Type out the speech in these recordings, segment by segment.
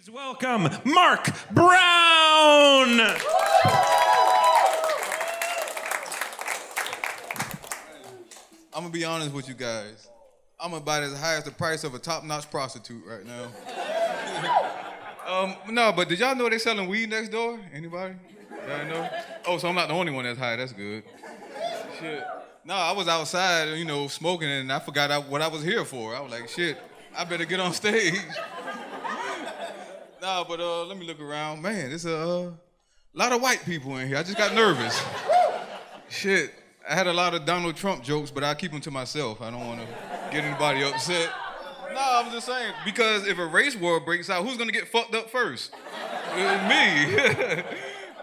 Please welcome Mark Brown. I'm gonna be honest with you guys. I'm about as high as the price of a top-notch prostitute right now. No, but did y'all know they selling weed next door? Anybody? Y'all know? Oh, so I'm not the only one that's high. That's good. Shit. No, I was outside, smoking, and I forgot what I was here for. I was like, shit, I better get on stage. Nah, but let me look around. Man, there's a lot of white people in here. I just got nervous. Shit, I had a lot of Donald Trump jokes, but I keep them to myself. I don't want to get anybody upset. No, I'm just saying, because if a race war breaks out, who's gonna get fucked up first? Me.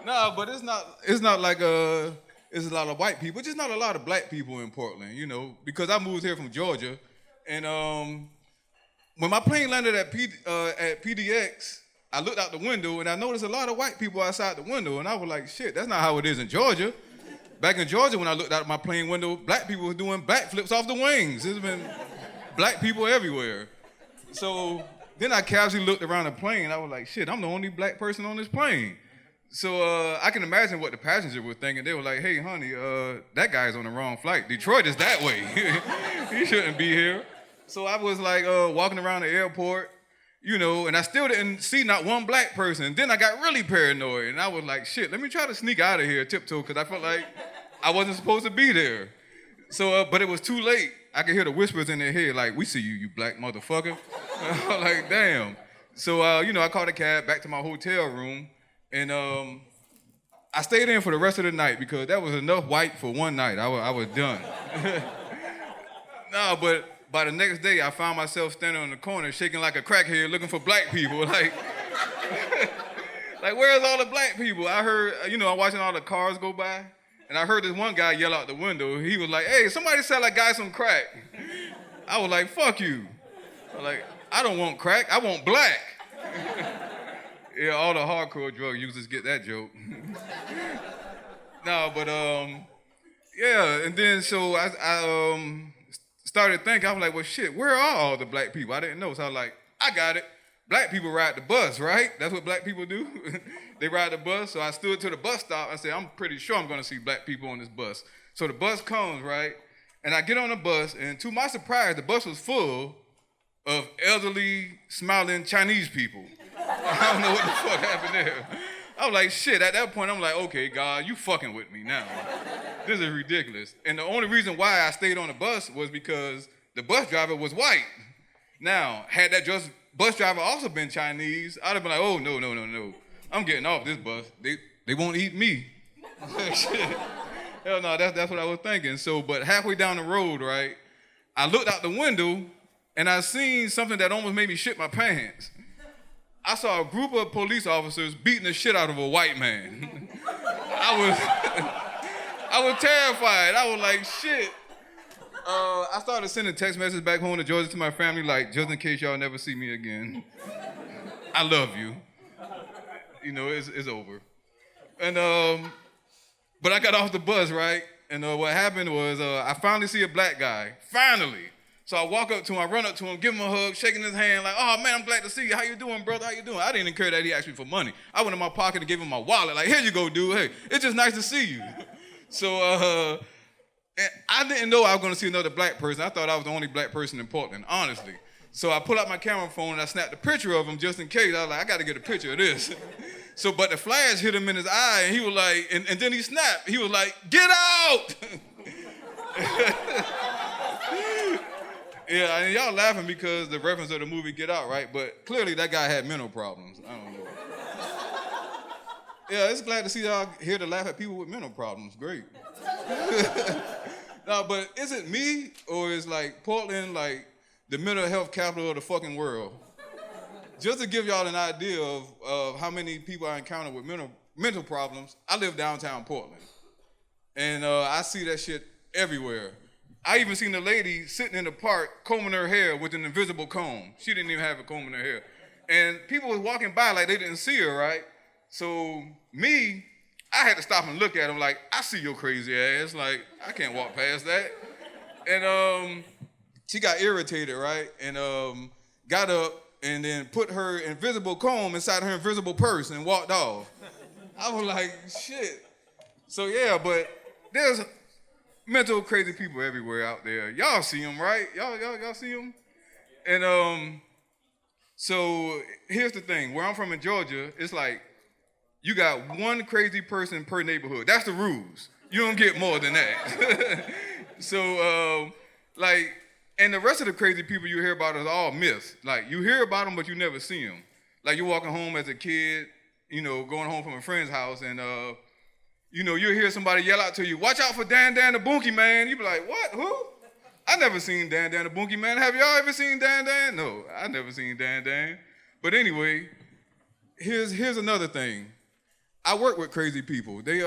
No, but it's not like it's a lot of white people. It's just not a lot of black people in Portland, because I moved here from Georgia, and when my plane landed at PDX, I looked out the window and I noticed a lot of white people outside the window, and I was like, shit, that's not how it is in Georgia. Back in Georgia, when I looked out my plane window, black people were doing backflips off the wings. There's been black people everywhere. So then I casually looked around the plane. I was like, shit, I'm the only black person on this plane. So I can imagine what the passenger was thinking. They were like, hey, honey, that guy's on the wrong flight. Detroit is that way. He shouldn't be here. So I was like walking around the airport, and I still didn't see not one black person. Then I got really paranoid, and I was like, shit, let me try to sneak out of here tiptoe, because I felt like I wasn't supposed to be there. So, but it was too late. I could hear the whispers in their head, like, we see you, you black motherfucker. I was like, damn. So, I called a cab back to my hotel room, and I stayed in for the rest of the night, because that was enough white for one night. I was done. No, but by the next day, I found myself standing on the corner, shaking like a crackhead, looking for black people. Like, where's all the black people? I heard, I'm watching all the cars go by, and I heard this one guy yell out the window. He was like, hey, somebody sell that guy some crack. I was like, fuck you. I was like, I don't want crack, I want black. Yeah, all the hardcore drug users get that joke. No, but, yeah, and then so I started thinking, I was like, well, shit, where are all the black people? I didn't know, so I was like, I got it. Black people ride the bus, right? That's what black people do. They ride the bus. So I stood to the bus stop. I said, I'm pretty sure I'm going to see black people on this bus. So the bus comes, right? And I get on the bus, and to my surprise, the bus was full of elderly, smiling Chinese people. I don't know what the fuck happened there. I was like, shit, at that point, I'm like, okay, God, you fucking with me now. This is ridiculous. And the only reason why I stayed on the bus was because the bus driver was white. Now, had that bus driver also been Chinese, I'd have been like, oh, no. I'm getting off this bus. They won't eat me. Shit. Hell no, that's what I was thinking. So, but halfway down the road, right, I looked out the window, and I seen something that almost made me shit my pants. I saw a group of police officers beating the shit out of a white man. I was terrified. I was like, shit. I started sending text messages back home to Georgia to my family, like, just in case y'all never see me again. I love you. It's over. And, but I got off the bus, right? And what happened was I finally see a black guy. Finally. So I walk up to him, I run up to him, give him a hug, shaking his hand, like, oh, man, I'm glad to see you. How you doing, brother? How you doing? I didn't even care that he asked me for money. I went in my pocket and gave him my wallet, like, here you go, dude. Hey, it's just nice to see you. So and I didn't know I was going to see another black person. I thought I was the only black person in Portland, honestly. So I pulled out my camera phone and I snapped a picture of him just in case. I was like, I got to get a picture of this. So, but the flash hit him in his eye, and he was like, and then he snapped. He was like, get out! Yeah, and y'all laughing because the reference of the movie Get Out, right? But clearly that guy had mental problems. I don't know. Yeah, it's glad to see y'all here to laugh at people with mental problems. Great. No, but is it me, or is like Portland like the mental health capital of the fucking world? Just to give y'all an idea of how many people I encounter with mental problems, I live downtown Portland. And I see that shit everywhere. I even seen a lady sitting in the park combing her hair with an invisible comb. She didn't even have a comb in her hair. And people was walking by like they didn't see her, right? So me, I had to stop and look at them like, I see your crazy ass. Like, I can't walk past that. And she got irritated, right? And got up and then put her invisible comb inside her invisible purse and walked off. I was like, shit. So yeah, but there's mental crazy people everywhere out there. Y'all see them, right? Y'all see them? And so here's the thing. Where I'm from in Georgia, it's like you got one crazy person per neighborhood. That's the rules. You don't get more than that. So like, and the rest of the crazy people you hear about is all myths. Like you hear about them, but you never see them. Like you're walking home as a kid, you know, going home from a friend's house, and you know, you'll hear somebody yell out to you, "Watch out for Dan Dan the Boonky Man." You be like, "What? Who?" I never seen Dan Dan the Boonky Man. Have y'all ever seen Dan Dan? No, I never seen Dan Dan. But anyway, here's another thing. I work with crazy people. They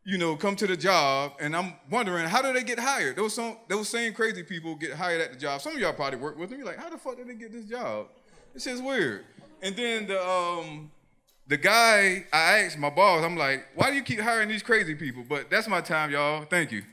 you know, come to the job, and I'm wondering, how do they get hired? Those same crazy people get hired at the job. Some of y'all probably work with them. You're like, how the fuck did they get this job? This shit's weird. And then the guy, I asked my boss, I'm like, why do you keep hiring these crazy people? But that's my time, y'all. Thank you.